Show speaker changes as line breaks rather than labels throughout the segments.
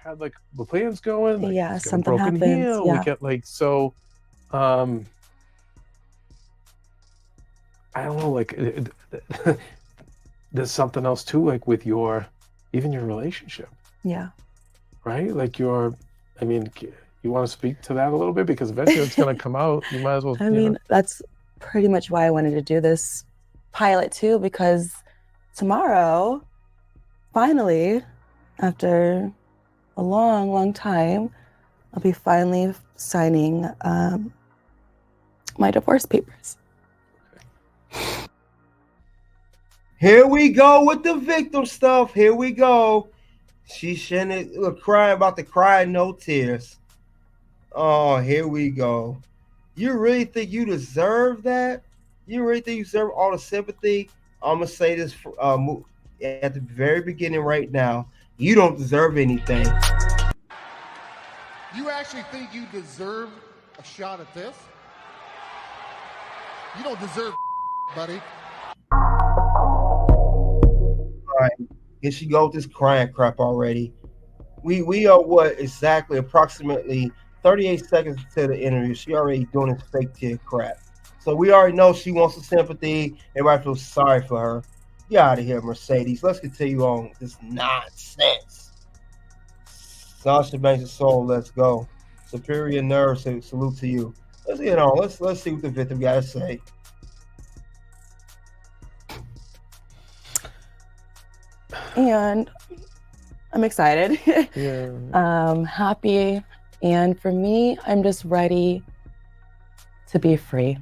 had like the plans going, like
Yeah,
he's got a
something
broken
happens.
heel. We
Yeah.
get like so. Um, I don't know, like there's something else too, like with even your relationship,
Yeah.
right? Like I mean, you want to speak to that a little bit because eventually it's going to come out. You might as well,
I mean, that's pretty much why I wanted to do this pilot too, because tomorrow, finally, after a long, long time, I'll be finally signing my divorce papers.
Here we go with the victim stuff. Here we go. She shouldn't look crying about to cry, no tears. Oh, here we go. You really think you deserve that? You really think you deserve all the sympathy? I'm gonna say this at the very beginning right now. You don't deserve anything.
You actually think you deserve a shot at this? You don't deserve buddy.
All right, here she goes, this crying crap already. We are what exactly approximately 38 seconds to the interview. She already doing this fake tear crap. So we already know she wants the sympathy. Everybody feels sorry for her. Get out of here, Mercedes. Let's continue on this nonsense. Sasha Banks of Soul, let's go. Superior Nerve, salute to you. Let's get on. Let's see what the victim got to say.
And I'm excited.
yeah.
Happy. And for me, I'm just ready to be free.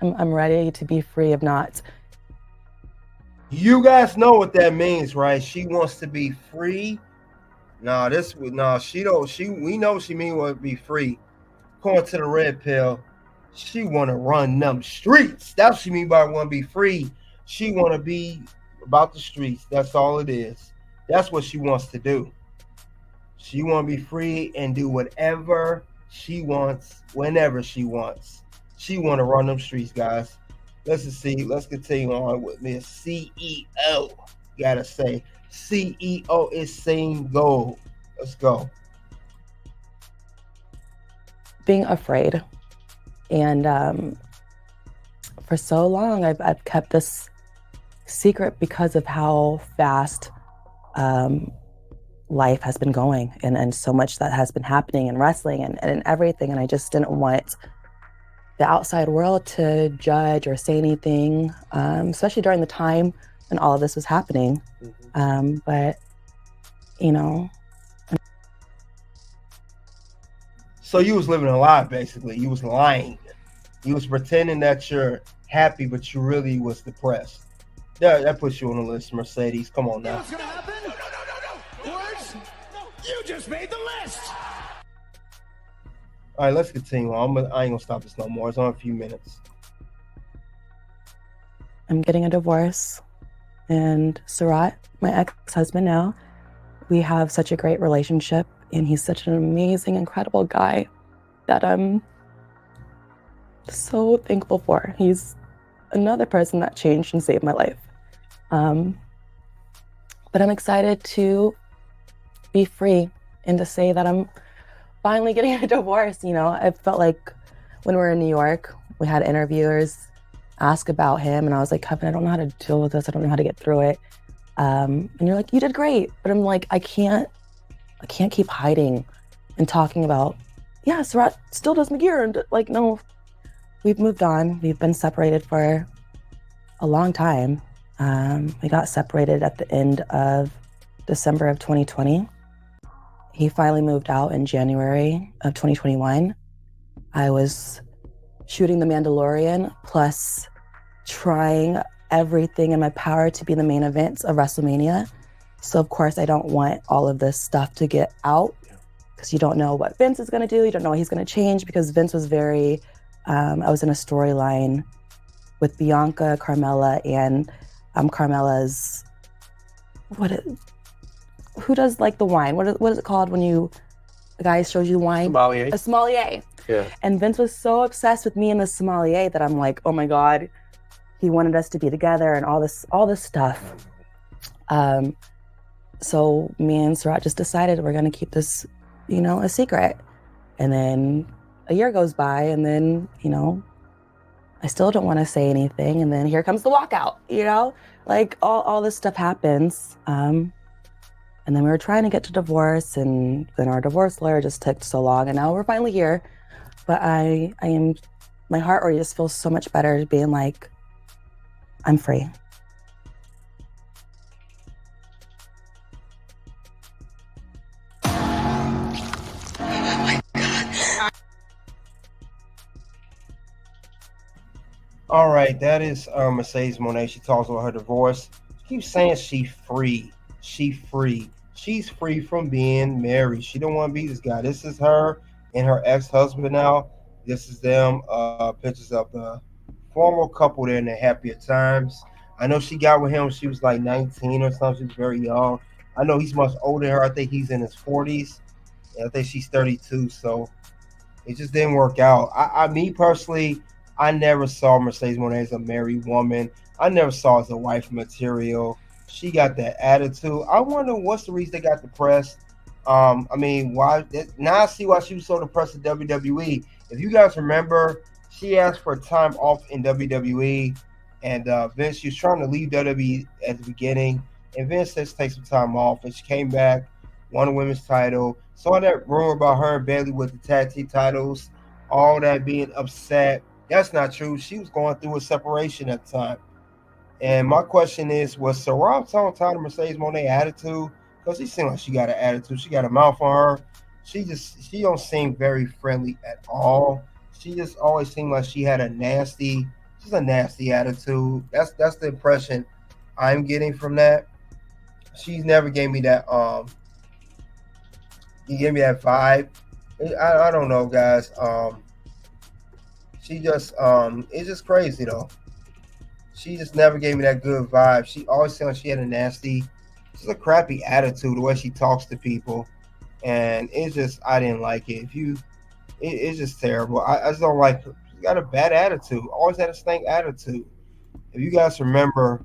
I'm ready to be free of not.
You guys know what that means, right? She wants to be free. She don't. We know she mean want to be free. According to the red pill, she want to run them streets. That's what she mean by want to be free. She want to be about the streets. That's all it is. That's what she wants to do. She want to be free and do whatever she wants, whenever she wants. She want to run them streets, guys. Let's see. Let's continue on with Miss CEO. Gotta say, CEO is same goal. Let's go.
Being afraid. And for so long, I've kept this secret because of how fast life has been going and so much that has been happening in wrestling and everything. And I just didn't want the outside world to judge or say anything, especially during the time when all of this was happening. But, you know.
So you was living a lie, basically. You was lying. You was pretending that you're happy, but you really was depressed. That puts you on the list, Mercedes. Come on now.
What's gonna happen? No. Words? You just made the list.
All right, let's continue on. I ain't gonna stop this no more. It's on a few minutes.
I'm getting a divorce, and Sarath, my ex-husband now, we have such a great relationship, and he's such an amazing, incredible guy that I'm so thankful for. He's another person that changed and saved my life. But I'm excited to be free and to say that I'm finally getting a divorce. You know, I felt like when we were in New York, we had interviewers ask about him, and I was like, Kevin, I don't know how to deal with this. I don't know how to get through it. And you're like, you did great. But I'm like, I can't keep hiding and talking about, yeah, Sarath still does my gear. And like, no, we've moved on. We've been separated for a long time. We got separated at the end of December of 2020. He finally moved out in January of 2021. I was shooting The Mandalorian, plus trying everything in my power to be the main events of WrestleMania. So of course I don't want all of this stuff to get out because you don't know what Vince is gonna do. You don't know what he's gonna change because Vince was very, I was in a storyline with Bianca, Carmella, and Carmella's, who does like the wine? What is it called when the guy shows you wine?
Sommelier.
A sommelier.
Yeah.
And Vince was so obsessed with me and the sommelier that I'm like, oh my God, he wanted us to be together and all this stuff. So me and Sarath just decided we're going to keep this, a secret. And then a year goes by, and then, I still don't want to say anything. And then here comes the walkout, like all this stuff happens. And then we were trying to get to divorce, and then our divorce lawyer just took so long, and now we're finally here. But my heart already just feels so much better being like, I'm free.
All right, that is Mercedes Moné. She talks about her divorce. She keeps saying she's free. She's free from being married. She don't want to be this guy. This is her and her ex-husband now. This is them. Pictures of the former couple there in their happier times. I know she got with him when she was like 19 or something. She was very young. I know he's much older than her. I think he's in his 40s. And I think she's 32. So it just didn't work out. Me personally, I never saw Mercedes Moné as a married woman. I never saw her as a wife material. She got that attitude. I wonder what's the reason they got depressed. Why? Now I see why she was so depressed at WWE. If you guys remember, she asked for time off in WWE, and Vince, she was trying to leave WWE at the beginning, and Vince says take some time off, and she came back, won a women's title. Saw that rumor about her and Bayley with the tag team titles, all that being upset. That's not true. She was going through a separation at the time. And my question is, was Sarath Ton tired of Mercedes Moné attitude? Because she seemed like she got an attitude. She got a mouth on her. She don't seem very friendly at all. She just always seemed like she had a nasty attitude. That's the impression I'm getting from that. She's never gave me that he gave me that vibe. I don't know, guys. She just it's just crazy though. She just never gave me that good vibe. She always seemed like she had just a crappy attitude, the way she talks to people, and I didn't like it. It's just terrible. I just don't like her. She got a bad attitude. Always had a stank attitude. If you guys remember,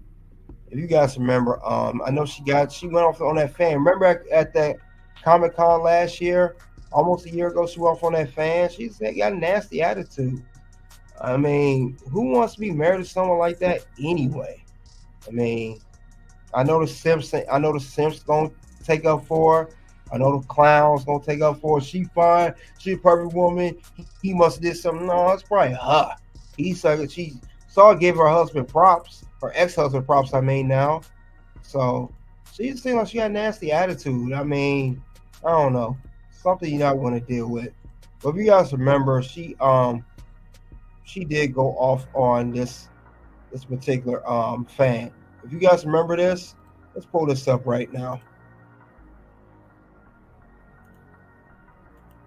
I know she went off on that fan. Remember at that Comic-Con last year, almost a year ago, she went off on that fan. She got a nasty attitude. I mean, who wants to be married to someone like that anyway? I mean, I know the Simps gonna take up for her. I know the clown's gonna take up for her. She fine, she a perfect woman. He must have did something. No, it's probably her. She saw her give her husband props, her ex-husband props, I mean now. So she just seems like she got a nasty attitude. I mean, I don't know. Something you not want to deal with. But if you guys remember, she did go off on this particular fan. If you guys remember this, let's pull this up right now.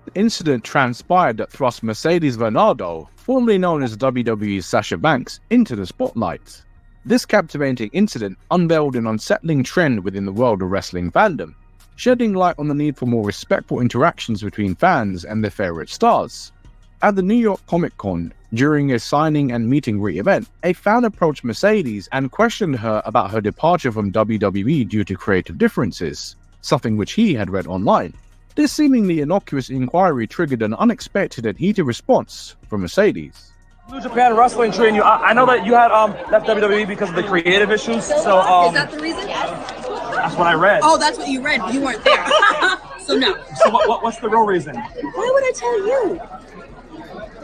The incident transpired that thrust Mercedes Varnado, formerly known as WWE's Sasha Banks, into the spotlight. This captivating incident unveiled an unsettling trend within the world of wrestling fandom, shedding light on the need for more respectful interactions between fans and their favorite stars. At the New York Comic Con, during a signing and meet and greet event, a fan approached Mercedes and questioned her about her departure from WWE due to creative differences, something which he had read online. This seemingly innocuous inquiry triggered an unexpected and heated response from Mercedes.
New Japan Wrestling trained you. I know that you had left WWE because of the creative issues. So
is that the reason?
That's what I read.
Oh, that's what you read. You weren't there. So no.
So what's the real reason?
Why would I tell you?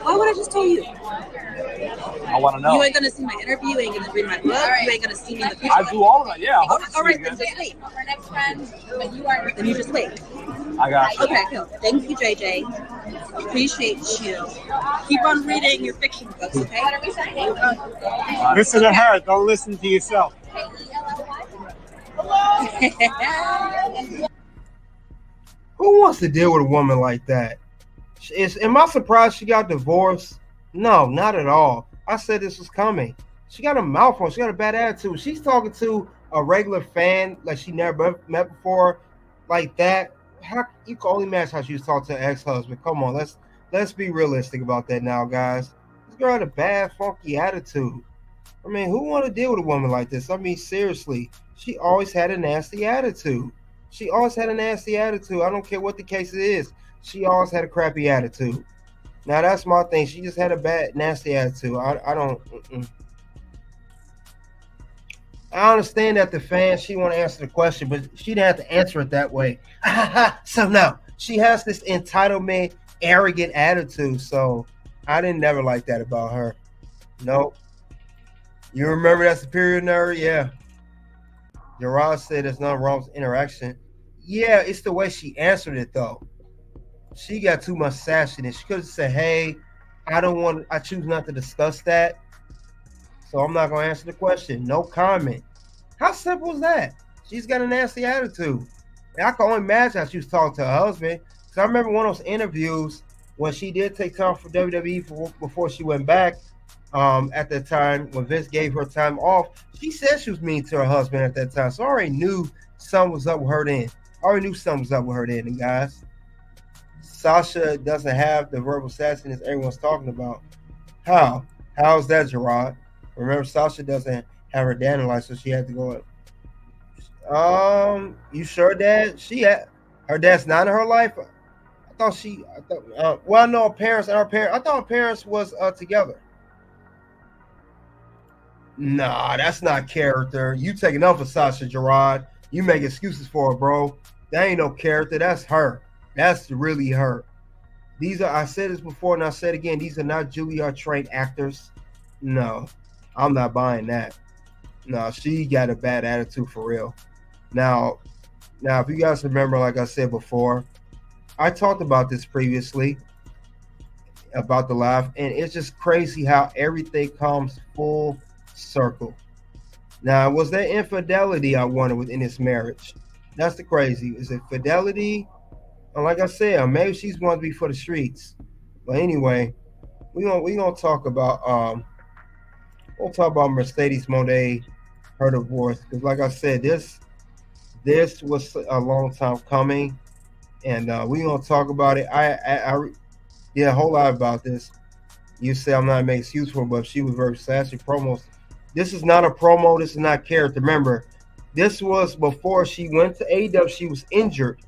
Why would I just tell you?
I want to know.
You ain't gonna see my interview. You ain't gonna read my book. Right. You ain't gonna see me in the picture.
I do all of that. Yeah.
All right, then just wait. Our next friend, but you are. Then you just wait.
I got you.
Okay, cool. Thank you, JJ. Appreciate you. Keep on reading your fiction books, okay? What are we saying?
Listen to her. Don't listen to yourself.
Who wants to deal with a woman like that? Am I surprised she got divorced? No, not at all. I said this was coming. She got a mouth on. She got a bad attitude. She's talking to a regular fan like she never met before, like that. How you can only imagine how she was talking to her ex-husband. Come on, let's be realistic about that now, guys. This girl had a bad, funky attitude. I mean, who want to deal with a woman like this? I mean, seriously, she always had a nasty attitude. She always had a nasty attitude. I don't care what the case is. She always had a crappy attitude. Now that's my thing. She just had a bad, nasty attitude. I don't. I understand that the fans, she want to answer the question, but she didn't have to answer it that way. So no, she has this entitlement, arrogant attitude. So I didn't never like that about her. Nope. You remember that superior nerd? Yeah. Gerard said there's nothing wrong with interaction. Yeah, it's the way she answered it though. She got too much sassiness. She could have said, "Hey, I choose not to discuss that. So I'm not gonna answer the question. No comment." How simple is that? She's got a nasty attitude. And I can only imagine how she was talking to her husband. Because I remember one of those interviews when she did take time for WWE before she went back. At that time, when Vince gave her time off, she said she was mean to her husband at that time. So I already knew something was up with her then. And guys, Sasha doesn't have the verbal sassiness everyone's talking about. How? How's that, Gerard? Remember, Sasha doesn't have her dad in life, so she had to go. You sure, Dad? Her dad's not in her life. Well, no, her parents. I thought her parents was together. Nah, that's not character. You taking up for Sasha, Gerard. You make excuses for her, bro. That ain't no character. That's her. That's really her. I said this before and I said again, these are not Juilliard trained actors. No, I'm not buying that. No, she got a bad attitude for real. Now, if you guys remember, like I said before, I talked about this previously about the live, and it's just crazy how everything comes full circle. Now, was there infidelity I wanted within this marriage? That's the crazy. Is it fidelity? And like I said, maybe she's going to be for the streets. But anyway, we gonna talk about Mercedes Moné, her divorce, because like I said, this was a long time coming, and we gonna talk about it. I did a whole lot about this. You say I'm not making excuse for her, but she was very sassy promos. This is not a promo. This is not character. Remember, this was before she went to AEW. She was injured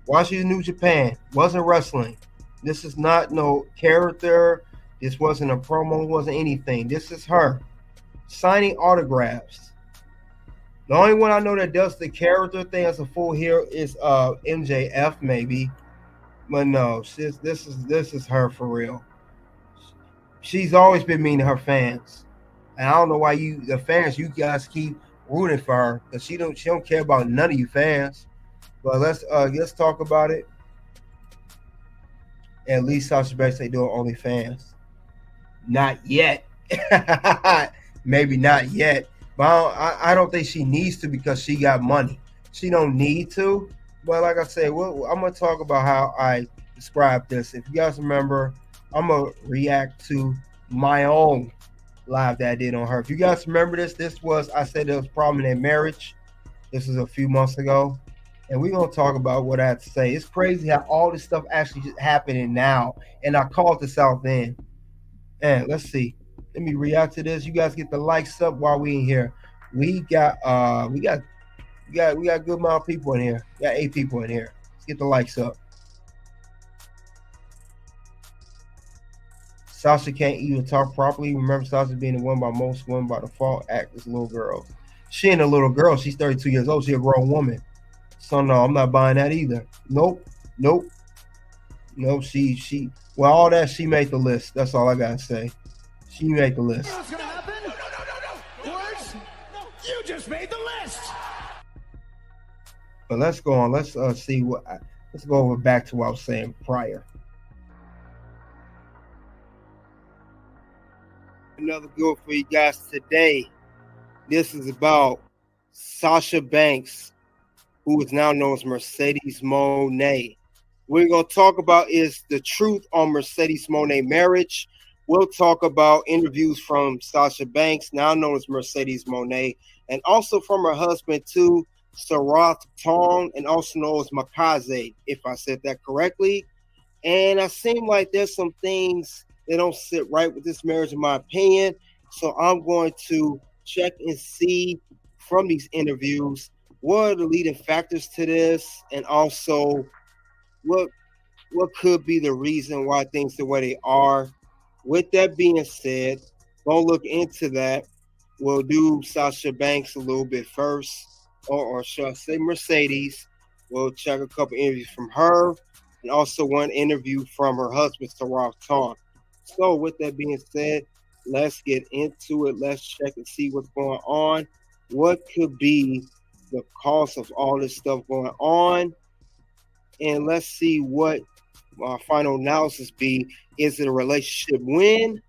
while she was in New Japan. Wasn't wrestling. This is not no character. This wasn't a promo. It wasn't anything. This is her signing autographs. The only one I know that does the character thing as a full here is MJF maybe, but no, this is her for real. She's always been mean to her fans, and I don't know why the fans, you guys keep rooting for her, because she don't care about none of you fans. But let's talk about it. At least Sasha Banks ain't doing OnlyFans. Not yet. Maybe not yet. But I don't think she needs to, because she got money. She don't need to. But like I said, I'm going to talk about how I describe this. If you guys remember, I'm going to react to my own live that I did on her. If you guys remember I said there was a problem in their marriage. This is a few months ago. And we're going to talk about what I have to say. It's crazy how all this stuff actually just happening now. And I called this out then. And let's see. Let me react to this. You guys get the likes up while we in here. We got good amount of people in here. We got 8 people in here. Let's get the likes up. Sasha can't even talk properly. Remember, Sasha being the one by most women by default act as little girls. She ain't a little girl. She's 32 years old. She's a grown woman. So no, I'm not buying that either. Nope. She all that, she made the list. That's all I gotta say. She made the list.
What's gonna happen? No. Words? No. You just made the list.
But let's go on. Let's let's go over back to what I was saying prior. Another good for you guys today. This is about Sasha Banks, who is now known as Mercedes Moné. What we're going to talk about is the truth on Mercedes Moné marriage. We'll talk about interviews from Sasha Banks, now known as Mercedes Moné, and also from her husband too, Sarath Ton, and also known as Makaze, if I said that correctly. And I seem like there's some things that don't sit right with this marriage, in my opinion. So I'm going to check and see from these interviews what are the leading factors to this, and also what could be the reason why things the way they are. With that being said, go look into that. We'll do Sasha Banks a little bit first, or should I say Mercedes. We'll check a couple interviews from her, and also one interview from her husband, Sarath Ton. So with that being said, let's get into it. Let's check and see what's going on. What could be the cause of all this stuff going on? And let's see what our final analysis be. Is it a relationship win,